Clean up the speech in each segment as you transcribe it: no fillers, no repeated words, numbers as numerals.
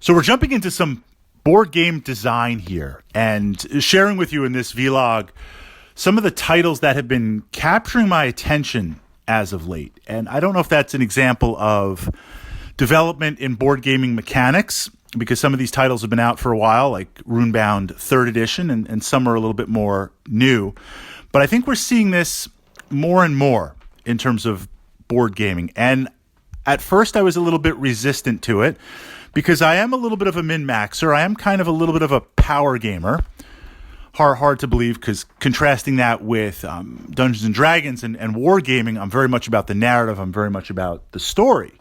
So we're jumping into some board game design here and sharing with you in this vlog some of the titles that have been capturing my attention as of late. And I don't know if that's an example of development in board gaming mechanics, because some of these titles have been out for a while, like Runebound 3rd Edition, and some are a little bit more new. But I think we're seeing this more and more in terms of board gaming. And at first I was a little bit resistant to it, because I am a little bit of a min-maxer. I am kind of a little bit of a power gamer. Hard to believe, because contrasting that with Dungeons & Dragons and wargaming, I'm very much about the narrative. I'm very much about the story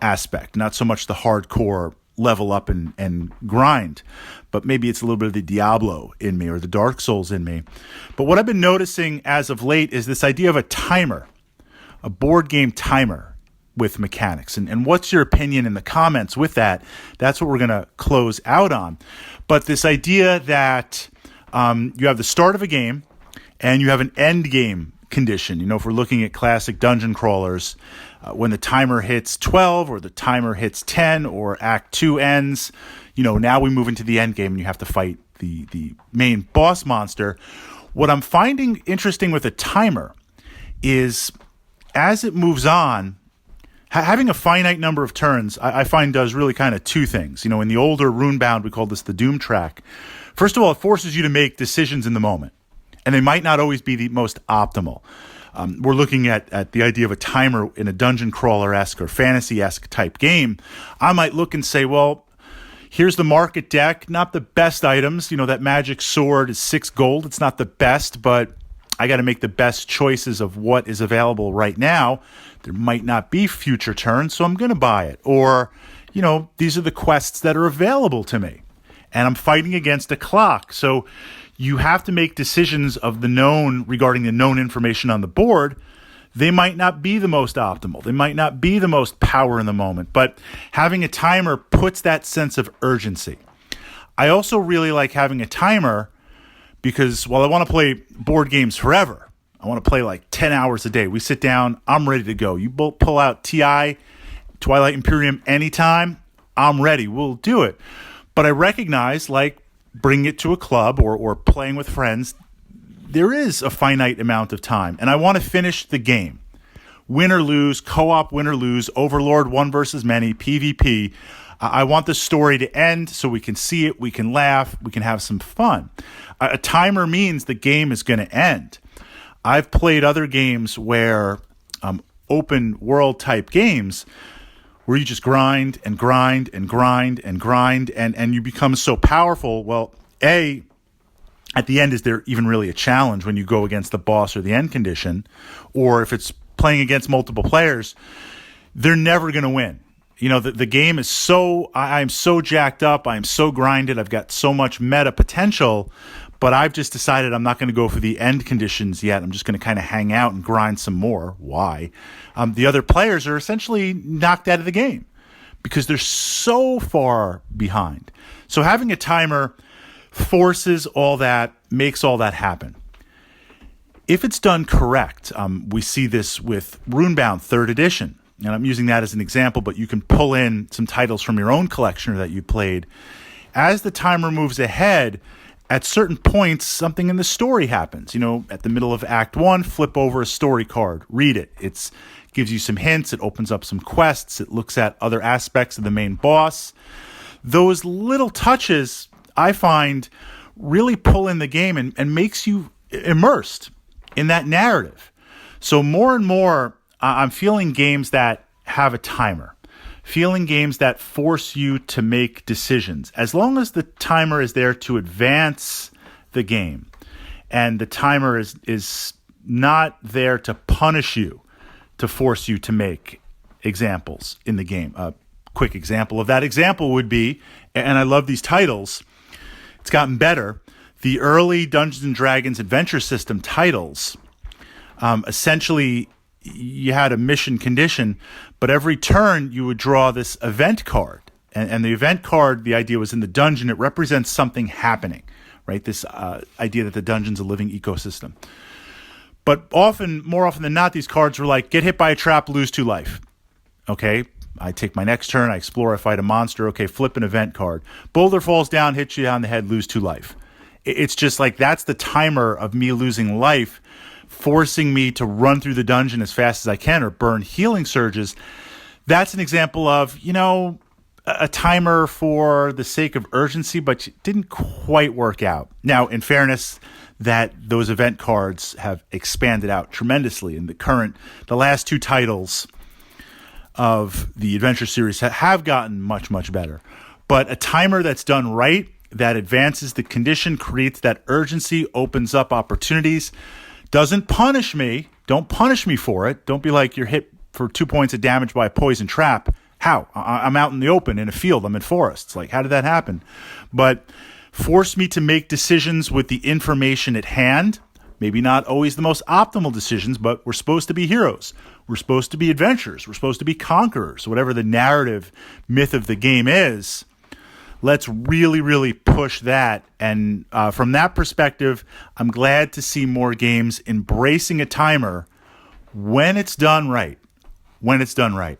aspect, not so much the hardcore level up and grind. But maybe it's a little bit of the Diablo in me or the Dark Souls in me. But what I've been noticing as of late is this idea of a timer, a board game timer with mechanics. And what's your opinion in the comments with that? That's what we're going to close out on. But this idea that you have the start of a game and you have an end game condition. You know, if we're looking at classic dungeon crawlers, when the timer hits 12 or the timer hits 10 or Act 2 ends, you know, now we move into the end game and you have to fight the main boss monster. What I'm finding interesting with a timer is as it moves on, having a finite number of turns, I find does really kind of two things. You know, in the older Runebound, we call this the Doom track. First of all, it forces you to make decisions in the moment, and they might not always be the most optimal. We're looking at the idea of a timer in a dungeon crawler-esque or fantasy-esque type game. I might look and say, well, here's the market deck, not the best items. You know, that magic sword is 6 gold. It's not the best, but I got to make the best choices of what is available right now. There might not be future turns, so I'm going to buy it. Or, you know, these are the quests that are available to me, and I'm fighting against a clock. So you have to make decisions of the known regarding the known information on the board. They might not be the most optimal. They might not be the most power in the moment, but having a timer puts that sense of urgency. I also really like having a timer because while I want to play board games forever, I want to play like 10 hours a day. We sit down, I'm ready to go. You both pull out TI, Twilight Imperium anytime, I'm ready. We'll do it. But I recognize, like bringing it to a club or playing with friends, there is a finite amount of time. And I want to finish the game. Win or lose, co-op win or lose, Overlord 1 versus many, PvP. I want the story to end so we can see it, we can laugh, we can have some fun. A timer means the game is going to end. I've played other games where open world type games where you just grind and grind and grind and grind and you become so powerful. Well, at the end, is there even really a challenge when you go against the boss or the end condition? Or if it's playing against multiple players, they're never going to win. You know, the game is so, I'm so jacked up, I'm so grinded, I've got so much meta potential, but I've just decided I'm not going to go for the end conditions yet. I'm just going to kind of hang out and grind some more. Why? The other players are essentially knocked out of the game because they're so far behind. So having a timer forces all that, makes all that happen. If it's done correct, we see this with Runebound 3rd Edition. And I'm using that as an example, but you can pull in some titles from your own collection or that you played. As the timer moves ahead, at certain points, something in the story happens. You know, at the middle of Act 1, flip over a story card, read it. It gives you some hints, it opens up some quests, it looks at other aspects of the main boss. Those little touches, I find, really pull in the game and makes you immersed in that narrative. So more and more, I'm feeling games that have a timer, feeling games that force you to make decisions. As long as the timer is there to advance the game and the timer is not there to punish you, to force you to make examples in the game. A quick example of that example would be, and I love these titles, it's gotten better, the early Dungeons & Dragons Adventure System titles, essentially you had a mission condition, but every turn you would draw this event card. And the event card, the idea was in the dungeon, it represents something happening, right? This idea that the dungeon's a living ecosystem. But more often than not, these cards were like, get hit by a trap, lose 2 life. Okay? I take my next turn, I explore, I fight a monster, okay, flip an event card. Boulder falls down, hits you on the head, lose 2 life. It's just like that's the timer of me losing life, forcing me to run through the dungeon as fast as I can or burn healing surges. That's an example of, a timer for the sake of urgency, but it didn't quite work out. Now, in fairness, that those event cards have expanded out tremendously in the last 2 titles of the adventure series have gotten much, much better. But a timer that's done right, that advances the condition, creates that urgency, opens up opportunities, doesn't punish me. Don't punish me for it. Don't be like you're hit for 2 points of damage by a poison trap. How? I'm out in the open in a field. I'm in forests. Like, how did that happen? But force me to make decisions with the information at hand. Maybe not always the most optimal decisions, but we're supposed to be heroes. We're supposed to be adventurers. We're supposed to be conquerors, whatever the narrative myth of the game is. Let's really, really push that. And from that perspective, I'm glad to see more games embracing a timer when it's done right. When it's done right.